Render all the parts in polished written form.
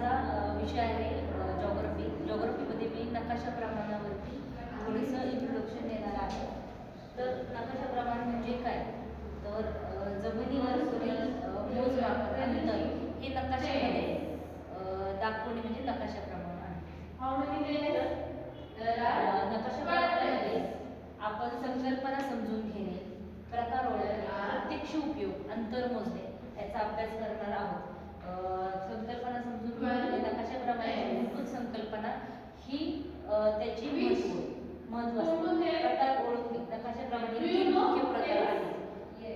माझा विषय आहे जॉग्रफी. जॉग्रफीमध्ये मी नकाशा प्रमाणावरती थोडंसं इंट्रोडक्शन देणार आहे. तर नकाशा प्रमाण म्हणजे काय? तर जमिनीवरील मोजमाप अंतर हे नकाशामध्ये दाखवणे म्हणजे नकाशा प्रमाण आहे. नकाशा प्रमाणामध्ये आपण संकल्पना समजून घेणे, प्रकार ओळखणे, प्रत्यक्ष उपयोग, अंतर मोजणे याचा अभ्यास करणार आहोत. संकल्पना समजून घेणे, नकाशाप्रमाणे मूलभूत संकल्पना ही त्याची महत्त्व असते. प्रकार ओळखणे, नकाशाप्रमाणे तीन मुख्य प्रकार आहेत.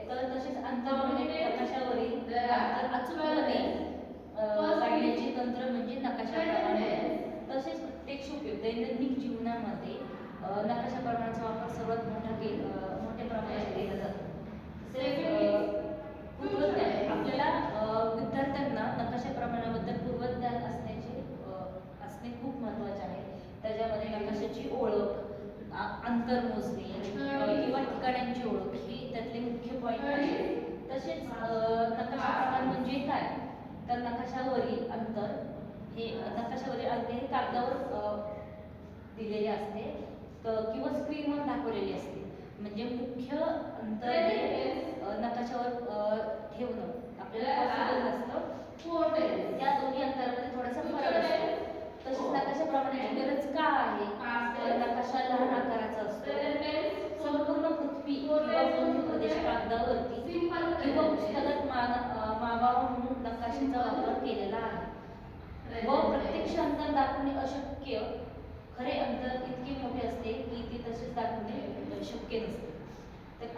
तर तसेच अंतर म्हणजे नकाशावरील अंतर अचूकपणे काढण्याचे तंत्र म्हणजे नकाशाप्रमाणे. तसेच प्रत्यक्ष उपयोग दैनंदिन जीवनामध्ये नकाशाप्रमाणाचा वापर सर्वात मोठ्या प्रमाणात केला जातो. पूर्वज्ञान आपल्याला विद्यार्थ्यांना नकाशा प्रमाणाबद्दल पूर्वज्ञान असणे खूप महत्त्वाचे आहे. त्याच्यामध्ये नकाशाची ओळख, अंतर मोजणे किंवा ठिकाणांची ओळख ही त्यातले मुख्य पॉईंट आहेत. तसेच नकाशा प्रमाण म्हणजे काय? तर नकाशावरील अंतर हे कागदावर दिलेले असते किंवा स्क्रीनवर दाखवलेले असते. म्हणजे मुख्य अंतर हे नकाशावर ठेवणं आपल्याला पॉसिबल नसतं. त्या दोन्ही अंतरामध्ये थोडासा फरक असतो. तसेच नकाशाप्रमाणे गरज का आहे? तर नकाशा लहान आकाराचा असतो. संपूर्ण पृथ्वी किंवा मोठे प्रदेश कागदावरती किंवा पुस्तकात मागावा म्हणून नकाशाचा वापर केलेला आहे. व प्रत्यक्ष अंतर दाखवणे अशक्य. खरे अंतर इतके मोठे असते की ते तसेच दाखवणे शक्य नसते.